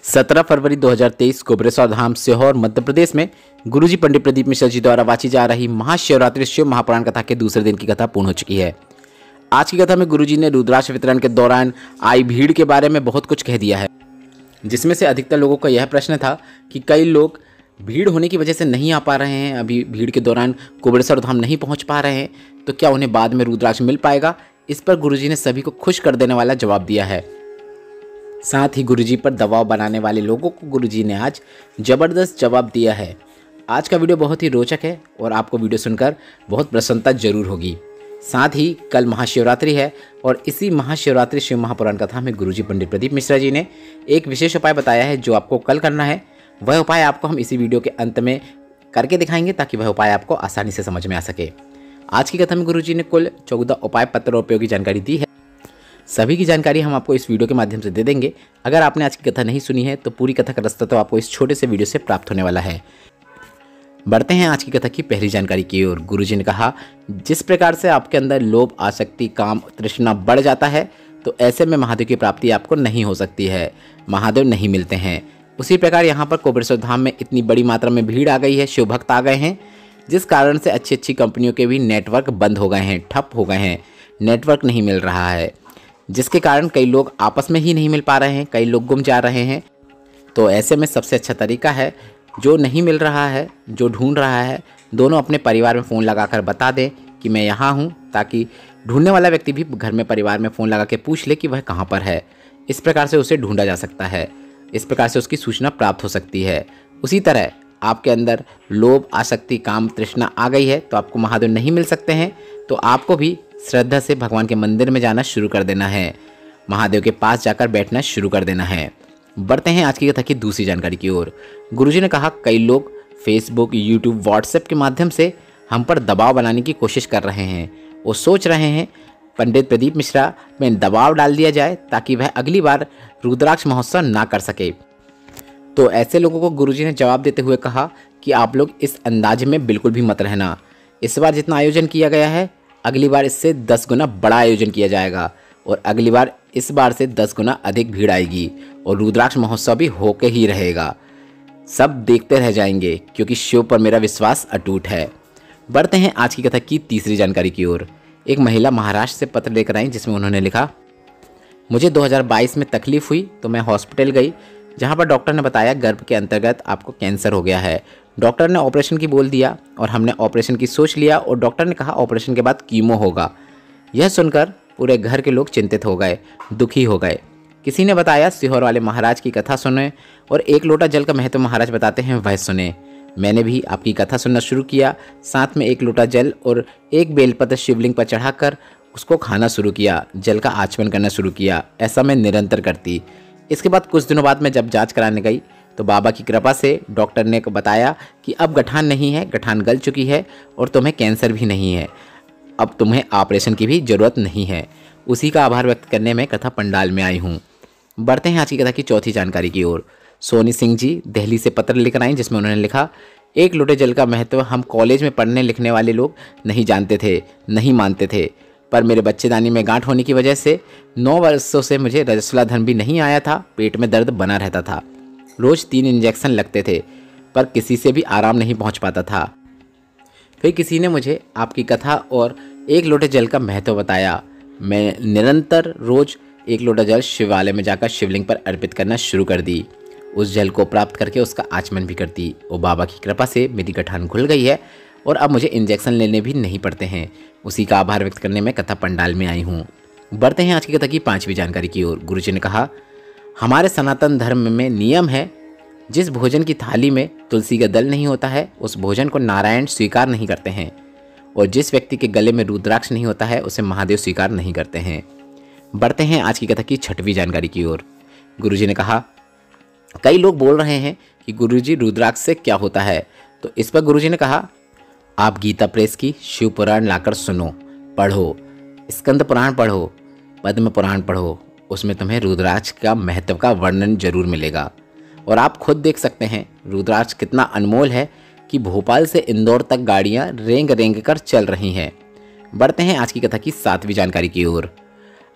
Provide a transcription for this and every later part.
17 फरवरी 2023 को बृहस्पति धाम सीहोर मध्य प्रदेश में गुरुजी पंडित प्रदीप मिश्रा जी द्वारा वाची जा रही महाशिवरात्रि शिव महापुराण कथा के दूसरे दिन की कथा पूर्ण हो चुकी है। आज की कथा में गुरुजी ने रुद्राक्ष वितरण के दौरान आई भीड़ के बारे में बहुत कुछ कह दिया है, जिसमें से अधिकतर लोगों का यह प्रश्न था कि कई लोग भीड़ होने की वजह से नहीं आ पा रहे हैं, अभी भीड़ के दौरान कुबेरेश्वर धाम नहीं पहुंच पा रहे हैं, तो क्या उन्हें बाद में रुद्राक्ष मिल पाएगा। इस पर गुरुजी ने सभी को खुश कर देने वाला जवाब दिया है। साथ ही गुरुजी पर दबाव बनाने वाले लोगों को गुरुजी ने आज ज़बरदस्त जवाब दिया है। आज का वीडियो बहुत ही रोचक है और आपको वीडियो सुनकर बहुत प्रसन्नता जरूर होगी। साथ ही कल महाशिवरात्रि है और इसी महाशिवरात्रि शिव महापुराण कथा में गुरुजी पंडित प्रदीप मिश्रा जी ने एक विशेष उपाय बताया है जो आपको कल करना है। वह उपाय आपको हम इसी वीडियो के अंत में करके दिखाएंगे ताकि वह उपाय आपको आसानी से समझ में आ सके। आज की कथा में गुरुजी ने कुल 14 उपाय पत्र और उपयोगी जानकारी दी है। सभी की जानकारी हम आपको इस वीडियो के माध्यम से दे देंगे। अगर आपने आज की कथा नहीं सुनी है तो पूरी कथा का रास्ता तो आपको इस छोटे से वीडियो से प्राप्त होने वाला है। बढ़ते हैं आज की कथा की पहली जानकारी की ओर। गुरुजी ने कहा, जिस प्रकार से आपके अंदर लोभ, आसक्ति, काम, तृष्णा बढ़ जाता है तो ऐसे में महादेव की प्राप्ति आपको नहीं हो सकती है, महादेव नहीं मिलते हैं। उसी प्रकार यहाँ पर कुबेरेश्वर धाम में इतनी बड़ी मात्रा में भीड़ आ गई है, शिव भक्त आ गए हैं, जिस कारण से अच्छी अच्छी कंपनियों के भी नेटवर्क बंद हो गए हैं, ठप हो गए हैं, नेटवर्क नहीं मिल रहा है, जिसके कारण कई लोग आपस में ही नहीं मिल पा रहे हैं, कई लोग गुम जा रहे हैं। तो ऐसे में सबसे अच्छा तरीका है, जो नहीं मिल रहा है, जो ढूंढ रहा है, दोनों अपने परिवार में फ़ोन लगाकर बता दें कि मैं यहाँ हूँ, ताकि ढूंढने वाला व्यक्ति भी घर में परिवार में फ़ोन लगा के पूछ ले कि वह कहाँ पर है। इस प्रकार से उसे ढूंढा जा सकता है, इस प्रकार से उसकी सूचना प्राप्त हो सकती है। उसी तरह आपके अंदर लोभ, आसक्ति, काम, तृष्णा आ गई है तो आपको महादेव नहीं मिल सकते हैं, तो आपको भी श्रद्धा से भगवान के मंदिर में जाना शुरू कर देना है, महादेव के पास जाकर बैठना शुरू कर देना है। बढ़ते हैं आज की कथा की दूसरी जानकारी की ओर। गुरुजी ने कहा, कई लोग फेसबुक, यूट्यूब, व्हाट्सएप के माध्यम से हम पर दबाव बनाने की कोशिश कर रहे हैं। वो सोच रहे हैं पंडित प्रदीप मिश्रा में दबाव डाल दिया जाए ताकि वह अगली बार रुद्राक्ष महोत्सव ना कर सके। तो ऐसे लोगों को गुरुजी ने जवाब देते हुए कहा कि आप लोग इस अंदाज में बिल्कुल भी मत रहना। इस बार जितना आयोजन किया गया है, अगली बार इससे 10 गुना बड़ा आयोजन किया जाएगा और अगली बार इस बार से 10 गुना अधिक भीड़ आएगी और रुद्राक्ष महोत्सव भी होके ही रहेगा। सब देखते रह जाएंगे क्योंकि शिव पर मेरा विश्वास अटूट है। बढ़ते हैं आज की कथा की तीसरी जानकारी की ओर। एक महिला महाराष्ट्र से पत्र लेकर आई जिसमें उन्होंने लिखा, मुझे 2022 में तकलीफ हुई तो मैं हॉस्पिटल गई, जहाँ पर डॉक्टर ने बताया गर्भ के अंतर्गत आपको कैंसर हो गया है। डॉक्टर ने ऑपरेशन की बोल दिया और हमने ऑपरेशन की सोच लिया और डॉक्टर ने कहा ऑपरेशन के बाद कीमो होगा। यह सुनकर पूरे घर के लोग चिंतित हो गए, दुखी हो गए। किसी ने बताया सीहोर वाले महाराज की कथा सुने और एक लोटा जल का महत्व महाराज बताते हैं वह सुने। मैंने भी आपकी कथा सुनना शुरू किया, साथ में एक लोटा जल और एक बेलपत्र शिवलिंग पर चढ़ाकर उसको खाना शुरू किया, जल का आचमन करना शुरू किया। ऐसा मैं निरंतर करती। इसके बाद कुछ दिनों बाद मैं जब जांच कराने गई तो बाबा की कृपा से डॉक्टर ने बताया कि अब गठान नहीं है, गठान गल चुकी है और तुम्हें कैंसर भी नहीं है, अब तुम्हें ऑपरेशन की भी ज़रूरत नहीं है। उसी का आभार व्यक्त करने में कथा पंडाल में आई हूँ। बढ़ते हैं आज की कथा की चौथी जानकारी की ओर। सोनी सिंह जी दिल्ली से पत्र लेकर आई जिसमें उन्होंने लिखा, एक लोटे जल का महत्व हम कॉलेज में पढ़ने लिखने वाले लोग नहीं जानते थे, नहीं मानते थे, पर मेरे बच्चेदानी में गांठ होने की वजह से 9 वर्षों से मुझे रजस्वला धन भी नहीं आया था, पेट में दर्द बना रहता था, रोज़ 3 इंजेक्शन लगते थे पर किसी से भी आराम नहीं पहुंच पाता था। फिर किसी ने मुझे आपकी कथा और एक लोटे जल का महत्व बताया। मैं निरंतर रोज़ एक लोटा जल शिवालय में जाकर शिवलिंग पर अर्पित करना शुरू कर दी। उस जल को प्राप्त करके उसका आचमन भी करती और बाबा की कृपा से मेरी गठान खुल गई है और अब मुझे इंजेक्शन लेने भी नहीं पड़ते हैं। उसी का आभार व्यक्त करने में कथा पंडाल में आई हूँ। बढ़ते हैं आज की कथा की पांचवी जानकारी की ओर। गुरुजी ने कहा, हमारे सनातन धर्म में नियम है, जिस भोजन की थाली में तुलसी का दल नहीं होता है उस भोजन को नारायण स्वीकार नहीं करते हैं और जिस व्यक्ति के गले में रुद्राक्ष नहीं होता है उसे महादेव स्वीकार नहीं करते हैं। बढ़ते हैं आज की कथा की छठवीं जानकारी की ओर। गुरुजी ने कहा, कई लोग बोल रहे हैं कि गुरुजी रुद्राक्ष से क्या होता है, तो इस पर गुरुजी ने कहा, आप गीता प्रेस की शिव पुराण लाकर सुनो, पढ़ो, स्कंद पुराण पढ़ो, पद्म पुराण पढ़ो, उसमें तुम्हें रुद्राक्ष का महत्व का वर्णन जरूर मिलेगा और आप खुद देख सकते हैं रुद्राक्ष कितना अनमोल है कि भोपाल से इंदौर तक गाड़ियां रेंग रेंग कर चल रही हैं। बढ़ते हैं आज की कथा की सातवीं जानकारी की ओर।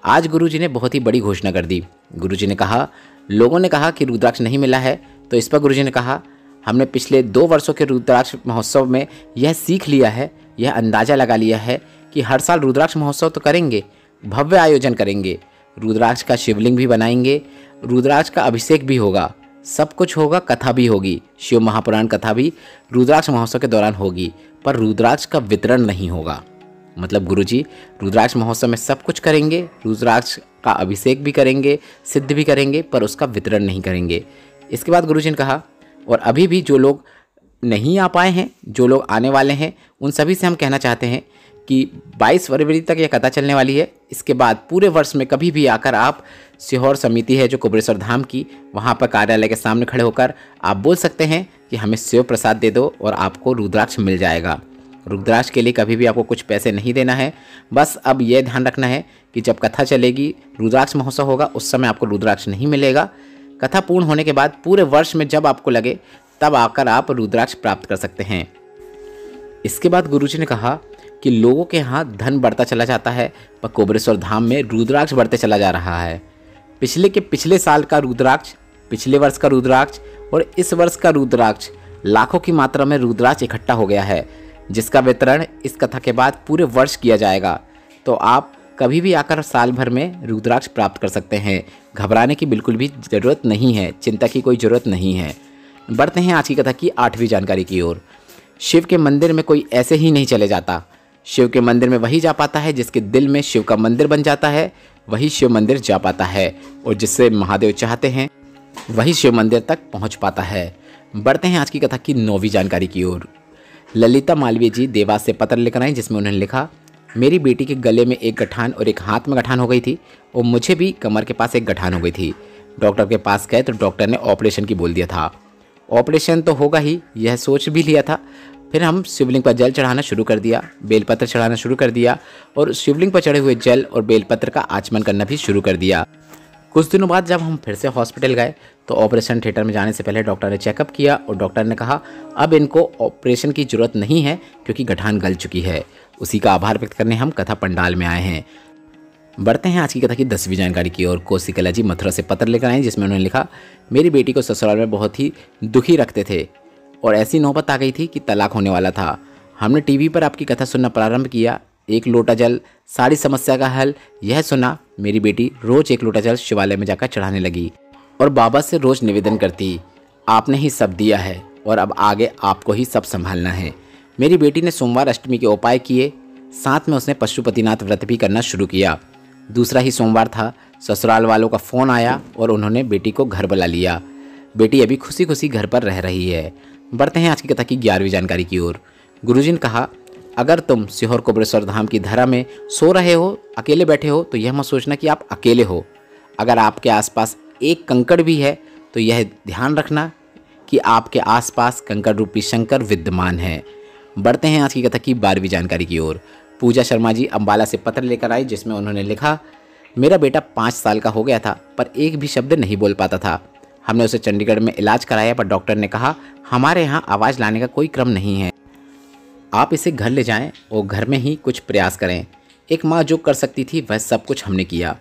आज गुरुजी ने बहुत ही बड़ी घोषणा कर दी। गुरुजी ने कहा, लोगों ने कहा कि रुद्राक्ष नहीं मिला है, तो इस पर गुरुजी ने कहा, हमने पिछले 2 वर्षों के रुद्राक्ष महोत्सव में यह सीख लिया है, यह अंदाज़ा लगा लिया है कि हर साल रुद्राक्ष महोत्सव तो करेंगे, भव्य आयोजन करेंगे, रुद्राक्ष का शिवलिंग भी बनाएंगे, रुद्राक्ष का अभिषेक भी होगा, सब कुछ होगा, कथा भी होगी, शिव महापुराण कथा भी रुद्राक्ष महोत्सव के दौरान होगी, पर रुद्राक्ष का वितरण नहीं होगा। मतलब गुरुजी रुद्राक्ष महोत्सव में सब कुछ करेंगे, रुद्राक्ष का अभिषेक भी करेंगे, सिद्ध भी करेंगे, पर उसका वितरण नहीं करेंगे। इसके बाद गुरुजी ने कहा, और अभी भी जो लोग नहीं आ पाए हैं, जो लोग आने वाले हैं, उन सभी से हम कहना चाहते हैं कि 22 फरवरी तक यह कथा चलने वाली है। इसके बाद पूरे वर्ष में कभी भी आकर आप सीहोर समिति है जो कुबेरेश्वर धाम की, वहाँ पर कार्यालय के सामने खड़े होकर आप बोल सकते हैं कि हमें शिव प्रसाद दे दो और आपको रुद्राक्ष मिल जाएगा। रुद्राक्ष के लिए कभी भी आपको कुछ पैसे नहीं देना है। बस अब यह ध्यान रखना है कि जब कथा चलेगी, रुद्राक्ष महोत्सव होगा, उस समय आपको रुद्राक्ष नहीं मिलेगा। कथा पूर्ण होने के बाद पूरे वर्ष में जब आपको लगे तब आकर आप रुद्राक्ष प्राप्त कर सकते हैं। इसके बाद गुरुजी ने कहा कि लोगों के यहाँ धन बढ़ता चला जाता है, पर कुबेरेश्वर धाम में रुद्राक्ष बढ़ते चला जा रहा है। पिछले साल का रुद्राक्ष, पिछले वर्ष का रुद्राक्ष और इस वर्ष का रुद्राक्ष, लाखों की मात्रा में रुद्राक्ष इकट्ठा हो गया है, जिसका वितरण इस कथा के बाद पूरे वर्ष किया जाएगा। तो आप कभी भी आकर साल भर में रुद्राक्ष प्राप्त कर सकते हैं। घबराने की बिल्कुल भी ज़रूरत नहीं है, चिंता की कोई ज़रूरत नहीं है। बढ़ते हैं आज की कथा की 8वीं जानकारी की ओर। शिव के मंदिर में कोई ऐसे ही नहीं चले जाता। शिव के मंदिर में वही जा पाता है जिसके दिल में शिव का मंदिर बन जाता है, वही शिव मंदिर जा पाता है, और जिससे महादेव चाहते हैं वही शिव मंदिर तक पहुंच पाता है। बढ़ते हैं आज की कथा की 9वीं जानकारी की ओर। ललिता मालवीय जी देवास से पत्र लेकर आई, जिसमें उन्होंने लिखा, मेरी बेटी के गले में एक गठान और एक हाथ में गठान हो गई थी, और मुझे भी कमर के पास एक गठान हो गई थी। डॉक्टर के पास गए तो डॉक्टर ने ऑपरेशन की बोल दिया था। ऑपरेशन तो होगा ही, यह सोच भी लिया था। फिर हम शिवलिंग पर जल चढ़ाना शुरू कर दिया, बेलपत्र चढ़ाना शुरू कर दिया, और शिवलिंग पर चढ़े हुए जल और बेलपत्र का आचमन करना भी शुरू कर दिया। कुछ दिनों बाद जब हम फिर से हॉस्पिटल गए तो ऑपरेशन थिएटर में जाने से पहले डॉक्टर ने चेकअप किया, और डॉक्टर ने कहा अब इनको ऑपरेशन की ज़रूरत नहीं है क्योंकि गठान गल चुकी है। उसी का आभार व्यक्त करने हम कथा पंडाल में आए हैं। बढ़ते हैं आज की कथा की 10वीं जानकारी की ओर। कोशिकला जी मथुरा से पत्र लेकर आए, जिसमें उन्होंने लिखा, मेरी बेटी को ससुराल में बहुत ही दुखी रखते थे और ऐसी नौबत आ गई थी कि तलाक होने वाला था। हमने टीवी पर आपकी कथा सुनना प्रारंभ किया। 1 लोटा जल सारी समस्या का हल, यह सुना मेरी बेटी रोज 1 लोटा जल शिवालय में जाकर चढ़ाने लगी और बाबा से रोज निवेदन करती, आपने ही सब दिया है और अब आगे आपको ही सब संभालना है। मेरी बेटी ने सोमवार अष्टमी के उपाय किए, साथ में उसने पशुपतिनाथ व्रत भी करना शुरू किया। दूसरा ही सोमवार था, ससुराल वालों का फ़ोन आया और उन्होंने बेटी को घर बुला लिया। बेटी अभी खुशी खुशी घर पर रह रही है। बढ़ते हैं आज की कथा की 11वीं जानकारी की ओर। गुरुजी ने कहा, अगर तुम सीहोर कुबेरेश्वर धाम की धरा में सो रहे हो, अकेले बैठे हो, तो यह मत सोचना कि आप अकेले हो। अगर आपके आसपास एक कंकड़ भी है तो यह ध्यान रखना कि आपके आसपास कंकड़ रूपी शंकर विद्यमान है। बढ़ते हैं आज की कथा की 12वीं जानकारी की ओर। पूजा शर्मा जी अंबाला से पत्र लेकर आई, जिसमें उन्होंने लिखा, मेरा बेटा 5 साल का हो गया था पर एक भी शब्द नहीं बोल पाता था। हमने उसे चंडीगढ़ में इलाज कराया पर डॉक्टर ने कहा हमारे यहाँ आवाज़ लाने का कोई क्रम नहीं है, आप इसे घर ले जाएं और घर में ही कुछ प्रयास करें। एक माँ जो कर सकती थी वह सब कुछ हमने किया।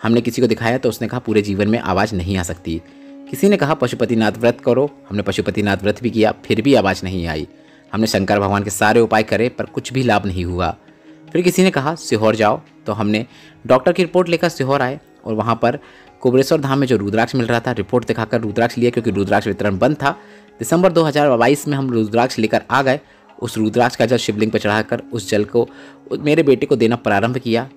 हमने किसी को दिखाया तो उसने कहा पूरे जीवन में आवाज़ नहीं आ सकती। किसी ने कहा पशुपतिनाथ व्रत करो, हमने पशुपतिनाथ व्रत भी किया, फिर भी आवाज़ नहीं आई। हमने शंकर भगवान के सारे उपाय करे पर कुछ भी लाभ नहीं हुआ। फिर किसी ने कहा सीहोर जाओ, तो हमने डॉक्टर की रिपोर्ट लेकर सीहोर आए और वहाँ पर कुबेरेश्वर धाम में जो रुद्राक्ष मिल रहा था, रिपोर्ट दिखाकर रुद्राक्ष लिया क्योंकि रुद्राक्ष वितरण बंद था। दिसंबर 2022 में हम रुद्राक्ष लेकर आ गए। उस रुद्राक्ष का जल शिवलिंग पर चढ़ाकर उस जल को मेरे बेटे को देना प्रारंभ किया।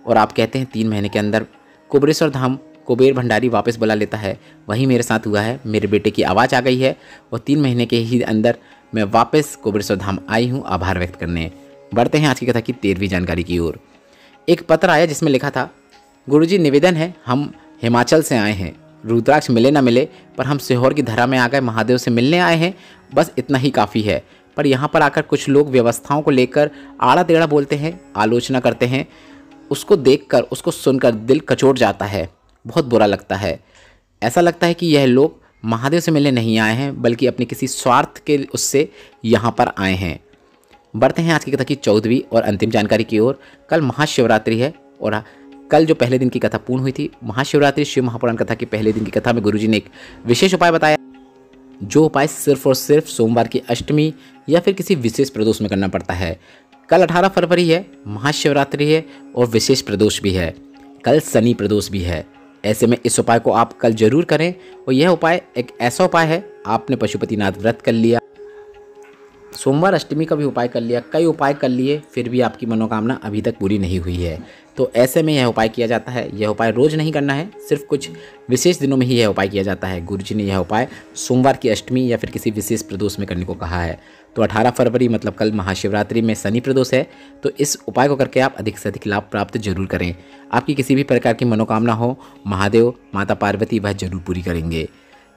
और आप कहते हैं 3 महीने के अंदर कुबेरेश्वर धाम कुबेर भंडारी वापस बुला लेता है, वही मेरे साथ हुआ है। मेरे बेटे की आवाज़ आ गई है और 3 महीने के ही अंदर मैं वापस कुबेरेश्वर धाम आई हूँ आभार व्यक्त करने। बढ़ते हैं आज की कथा की 13वीं जानकारी की ओर। एक पत्र आया जिसमें लिखा था, गुरुजी निवेदन है, हम हिमाचल से आए हैं, रुद्राक्ष मिले ना मिले पर हम सीहोर की धरा में आ गए, महादेव से मिलने आए हैं, बस इतना ही काफ़ी है। पर यहाँ पर आकर कुछ लोग व्यवस्थाओं को लेकर आड़ा टेढ़ा बोलते हैं, आलोचना करते हैं। उसको देखकर, उसको सुनकर दिल कचोट जाता है, बहुत बुरा लगता है। ऐसा लगता है कि यह लोग महादेव से मिलने नहीं आए हैं बल्कि अपने किसी स्वार्थ के उससे यहाँ पर आए हैं। बढ़ते हैं आज की कथा की 14वीं और अंतिम जानकारी की ओर। कल महाशिवरात्रि है और कल जो पहले दिन की कथा पूर्ण हुई थी, महाशिवरात्रि शिव महापुराण कथा के पहले दिन की कथा में गुरुजी ने एक विशेष उपाय बताया, जो उपाय सिर्फ और सिर्फ सोमवार की अष्टमी या फिर किसी विशेष प्रदोष में करना पड़ता है। कल 18 फरवरी है, महाशिवरात्रि है और विशेष प्रदोष भी है। कल शनि प्रदोष भी है। ऐसे में इस उपाय को आप कल जरूर करें। और यह उपाय एक ऐसा उपाय है, आपने पशुपतिनाथ व्रत कर लिया, सोमवार अष्टमी का भी उपाय कर लिया, कई उपाय कर लिए, फिर भी आपकी मनोकामना अभी तक पूरी नहीं हुई है, तो ऐसे में यह उपाय किया जाता है। यह उपाय रोज़ नहीं करना है, सिर्फ कुछ विशेष दिनों में ही यह उपाय किया जाता है। गुरुजी ने यह उपाय सोमवार की अष्टमी या फिर किसी विशेष प्रदोष में करने को कहा है। तो 18 फरवरी मतलब कल महाशिवरात्रि में शनि प्रदोष है, तो इस उपाय को करके आप अधिक से अधिक लाभ प्राप्त जरूर करें। आपकी किसी भी प्रकार की मनोकामना हो, महादेव माता पार्वती वह जरूर पूरी करेंगे।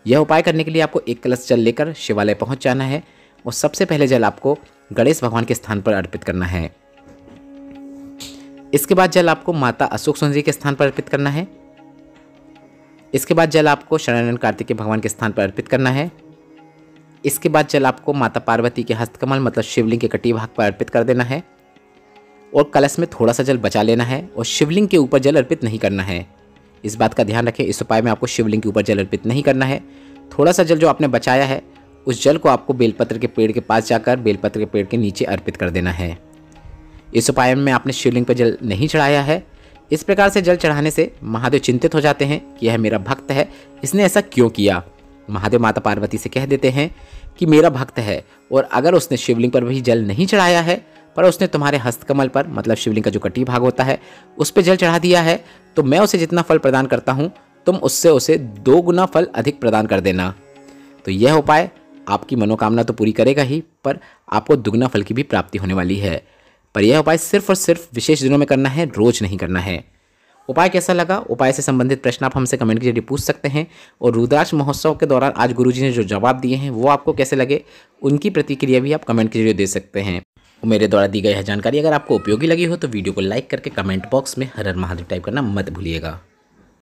यह उपाय करने के लिए आपको एक कलश जल लेकर शिवालय पहुँच जाना है और सबसे पहले जल आपको गणेश भगवान के स्थान पर अर्पित करना है। इसके बाद जल आपको माता अशोक सुंदरी के स्थान पर अर्पित करना है। इसके बाद जल आपको शरणानंद कार्तिकेय भगवान के स्थान पर अर्पित करना है। इसके बाद जल आपको माता पार्वती के हस्तकमल मतलब शिवलिंग के कटी भाग पर अर्पित कर देना है और कलश में थोड़ा सा जल बचा लेना है और शिवलिंग के ऊपर जल अर्पित नहीं करना है। इस बात का ध्यान रखें, इस उपाय में आपको शिवलिंग के ऊपर जल अर्पित नहीं करना है। थोड़ा सा जल जो आपने बचाया है, उस जल को आपको बेलपत्र के पेड़ के पास जाकर बेलपत्र के पेड़ के नीचे अर्पित कर देना है। इस उपाय में आपने शिवलिंग पर जल नहीं चढ़ाया है। इस प्रकार से जल चढ़ाने से महादेव चिंतित हो जाते हैं कि यह मेरा भक्त है, इसने ऐसा क्यों किया। महादेव माता पार्वती से कह देते हैं कि मेरा भक्त है और अगर उसने शिवलिंग पर भी जल नहीं चढ़ाया है, पर उसने तुम्हारे हस्तकमल पर मतलब शिवलिंग का जो कटी भाग होता है उस पर जल चढ़ा दिया है, तो मैं उसे जितना फल प्रदान करता हूँ, तुम उससे उसे 2 गुना फल अधिक प्रदान कर देना। तो यह उपाय आपकी मनोकामना तो पूरी करेगा ही, पर आपको दुगना फल की भी प्राप्ति होने वाली है। पर यह उपाय सिर्फ और सिर्फ विशेष दिनों में करना है, रोज नहीं करना है। उपाय कैसा लगा? उपाय से संबंधित प्रश्न आप हमसे कमेंट के जरिए पूछ सकते हैं। और रुद्राक्ष महोत्सव के दौरान आज गुरुजी ने जो जवाब दिए हैं वो आपको कैसे लगे, उनकी प्रतिक्रिया भी आप कमेंट के जरिए दे सकते हैं। मेरे द्वारा दी गई यह जानकारी अगर आपको उपयोगी लगी हो तो वीडियो को लाइक करके कमेंट बॉक्स में हर हर महादेव टाइप करना मत भूलिएगा।